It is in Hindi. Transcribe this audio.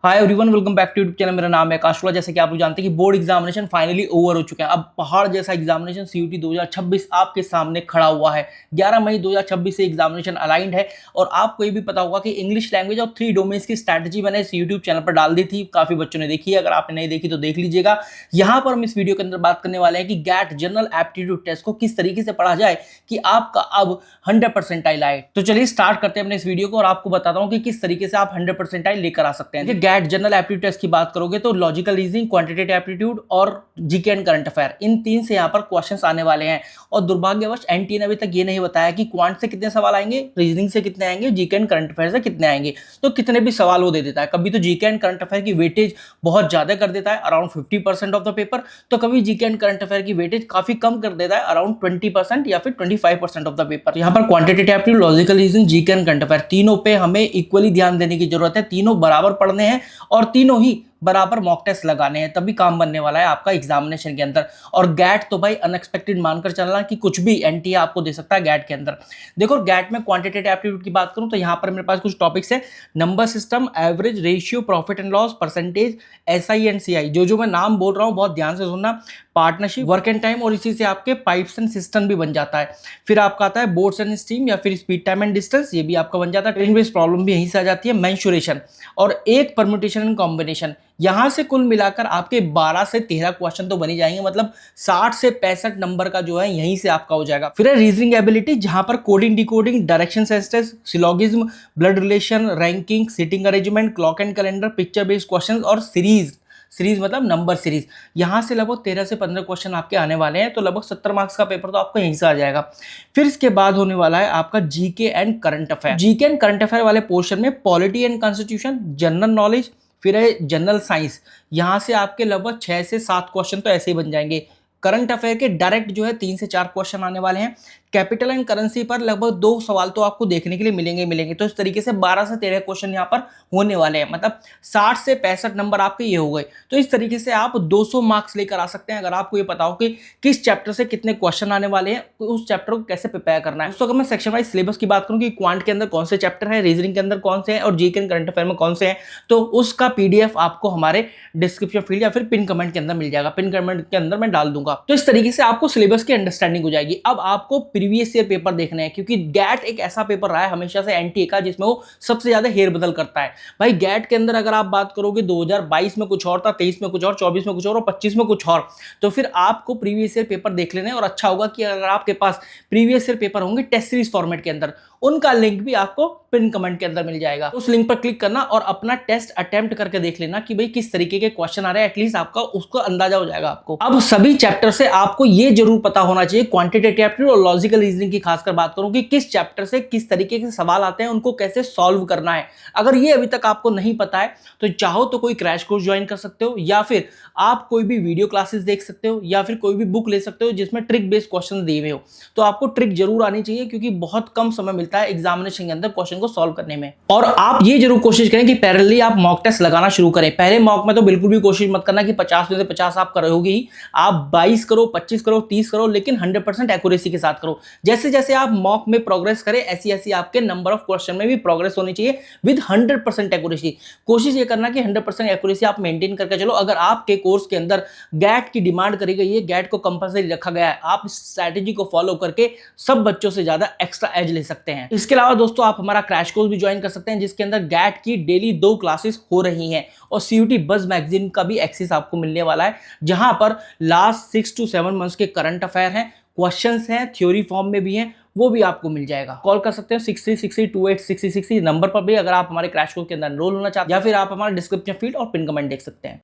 Hi everyone, welcome back to YouTube channel. मेरा नाम है आकाश। जैसे कि आप लोग जानते हैं कि बोर्ड एग्जामिनेशन फाइनली ओवर हो चुके हैं। अब पहाड़ जैसा एग्जामिनेशन सीयूटी 2026 आपके सामने खड़ा हुआ है। 11 मई 2026 से एग्जामिनेशन अलाइंड है और आपको ये भी पता होगा कि इंग्लिश लैंग्वेज और 3 डोमेन्स की स्ट्रैटेजी मैंने इस यूट्यूब चैनल पर डाल दी थी। काफी बच्चों ने देखी है, अगर आपने नहीं देखी तो देख लीजिएगा। यहाँ पर हम इस वीडियो के अंदर बात करने वाले हैं कि गैट जनरल एप्टीट्यूड टेस्ट को किस तरीके से पढ़ा जाए कि आपका अब 100% आए। तो चलिए स्टार्ट करते हैं अपने इस वीडियो को और आपको बताता हूँ कि किस तरीके से आप 100% लेकर आ सकते हैं। गैट जनरल एप्टीट्यूड टेस्ट की बात करोगे तो लॉजिकल रीजनिंग, क्वांटिटेटिव एप्टीट्यूड और जीके एंड करंट अफेयर, इन तीन से यहाँ पर क्वेश्चंस आने वाले हैं। और दुर्भाग्यवश एनटीए ने अभी तक ये नहीं बताया कि क्वांट से कितने सवाल आएंगे, रीजनिंग से कितने आएंगे, जीके एंड करंट अफेयर से कितने आएंगे। तो कितने भी सवाल वो दे देता है। कभी तो जीके एंड करंट अफेयर की वेटेज बहुत ज्यादा कर देता है, अराउंड 50% ऑफ द पेपर, तो कभी जीके एंड करंट अफेयर की वेटेज काफी कम कर देता है, अराउंड 20% या फिर 25% ऑफ द पेपर। यहाँ पर quantitative aptitude, logical reasoning, GK and current affair तीनों पे हमें इक्वली ध्यान देने की जरूरत है। तीनों बराबर पढ़ने हैं और तीनों ही बराबर मॉक टेस्ट लगाने हैं, तभी काम बनने वाला है आपका एग्जामिनेशन के अंदर। और गैट तो भाई अनएक्सपेक्टेड मानकर चलना कि कुछ भी एनटीए आपको दे सकता है गैट के अंदर। देखो गैट में क्वांटिटेटिव एप्टीट्यूड की बात करूं तो यहां पर मेरे पास कुछ टॉपिक्स है। Number system, average, ratio, profit and loss, percentage, SI and CI. जो मैं नाम बोल रहा हूं बहुत ध्यान से सुनना। पार्टनरशिप, वर्क एंड टाइम, और इसी से आपके पाइप्स एंड सिस्टम भी बन जाता है। फिर आपका आता है बोर्ड्स एंड स्ट्रीम या फिर स्पीड, टाइम एंड डिस्टेंस, ये भी आपका बन जाता है। ट्रेन बेस्ड प्रॉब्लम भी यहीं से आ जाती है। मेंसुरेशन और एक परम्यूटेशन एंड कॉम्बिनेशन। यहां से कुल मिलाकर आपके 12 से 13 क्वेश्चन तो बनी जाएंगे, मतलब 60 से 65 नंबर का जो है यहीं से आपका हो जाएगा। फिर है रीजनिंग एबिलिटी, जहां पर coding, decoding, direction senses, syllogism, blood relation, ranking, sitting arrangement, clock and calendar, picture based question और सीरीज मतलब नंबर सीरीज। यहां से लगभग 13 से 15 क्वेश्चन आपके आने वाले हैं, तो लगभग 70 मार्क्स का पेपर तो आपको यहीं से आ जाएगा। फिर इसके बाद होने वाला है आपका GK and current affair. GK and current affair वाले पोर्शन में polity and constitution, general knowledge, फिर है जनरल साइंस। यहां से आपके लगभग 6 से 7 क्वेश्चन तो ऐसे ही बन जाएंगे। करंट अफेयर के डायरेक्ट जो है 3 से 4 क्वेश्चन आने वाले हैं। कैपिटल एंड करेंसी पर लगभग 2 सवाल तो आपको देखने के लिए मिलेंगे। तो इस तरीके से 12 से 13 क्वेश्चन यहाँ पर होने वाले हैं, मतलब 60 से 65 नंबर आपके ये हो गए। तो इस तरीके से आप 200 मार्क्स लेकर आ सकते हैं, अगर आपको ये पता हो कि किस चैप्टर से कितने क्वेश्चन आने वाले हैं, उस चैप्टर को कैसे प्रिपेयर करना है। दोस्तों अगर मैं सेक्शन वाइज सिलेबस की बात करूं कि क्वांट के अंदर कौन से चैप्टर है, रीजनिंग के अंदर कौन से हैं और जीके एंड करंट अफेयर में कौन से हैं, तो उसका पीडीएफ आपको हमारे डिस्क्रिप्शन फील्ड या फिर पिन कमेंट के अंदर मिल जाएगा। पिन कमेंट के अंदर मैं डाल दूंगा। तो इस तरीके से आपको सिलेबस की अंडरस्टैंडिंग हो जाएगी। अब आपको प्रीवियस ईयर पेपर देखने हैं, क्योंकि गैट एक ऐसा पेपर रहा है हमेशा से एनटीए का जिसमें वो सबसे ज्यादा हेर बदल करता है। भाई गैट के अंदर अगर आप बात करोगे 2022 में कुछ और था, 23 में कुछ और, 24 में कुछ और 25 में कुछ और, तो फिर आपको प्रीवियस ईयर पेपर देख लेने। और अच्छा होगा कि अगर आपके पास प्रीवियस ईयर पेपर होंगे टेस्ट सीरीज फॉर्मेट के अंदर, उनका लिंक भी आपको पिन कमेंट के अंदर मिल जाएगा। उस लिंक पर क्लिक करना और अपना टेस्ट अटेम्प्ट करके देख लेना कि भाई किस तरीके के क्वेश्चन आ रहे हैं, एटलीस्ट आपका उसको अंदाजा हो जाएगा आपको। अब सभी चैप्टर से आपको ये जरूर पता होना चाहिए, क्वांटिटेटिव एप्टीट्यूड और लॉजिकल रीजनिंग की खासकर बात करूं कि किस चैप्टर से किस तरीके के सवाल आते हैं, उनको कैसे सॉल्व करना है। अगर ये अभी तक आपको नहीं पता है तो चाहो तो कोई क्रैश कोर्स ज्वाइन कर सकते हो, या फिर आप कोई भी वीडियो क्लासेस देख सकते हो, या फिर कोई भी बुक ले सकते हो जिसमें ट्रिक बेस्ड क्वेश्चन दिए हुए हो। तो आपको ट्रिक जरूर आनी चाहिए, क्योंकि बहुत कम समय मिलता है एग्जामिनेशन के अंदर क्वेश्चन को सॉल्व करने में। और आप ये जरूर कोशिश करें कि पैरेलली आप मॉक टेस्ट लगाना शुरू करें। पहले मॉक में तो बिल्कुल भी कोशिश मत करना कि 50 में से 50 आप करोगे ही। आप 22 करो, 25 करो, 30 करो, लेकिन 100% एक्यूरेसी के साथ करो। जैसे जैसे आप मॉक में प्रोग्रेस करें, ऐसी ऐसी आपके नंबर ऑफ क्वेश्चन में भी प्रोग्रेस होनी चाहिए विद 100% एक्यूरेसी। कोशिश ये करना कि 100% एक्यूरेसी आप मेंटेन करके चलो। अगर आपके कोर्स के अंदर गैट की डिमांड करी गई है, गैट को कंपलसरी रखा गया है, आप इस स्ट्रैटेजी को फॉलो करके सब बच्चों से ज्यादा एक्स्ट्रा एज ले सकते हैं। इसके अलावा दोस्तों आप हमारा क्रैश कोर्स भी ज्वाइन कर सकते हैं, जिसके अंदर गैट की डेली 2 क्लासेस हो रही हैं और सीयूटी बज़ मैगजीन का भी एक्सेस आपको मिलने वाला है, जहां पर लास्ट 6 to 7 मंथ्स के करंट अफेयर हैं, क्वेश्चंस हैं, थ्योरी फॉर्म में भी हैं, वो भी आपको मिल जाएगा। कॉल कर सकते हैं 6360286060 नंबर पर भी, अगर आप हमारे क्रैश कोर्स के अंदर एनरोल होना चाहते हैं, या फिर आप हमारे डिस्क्रिप्शन फील्ड और पिन कमेंट देख सकते हैं।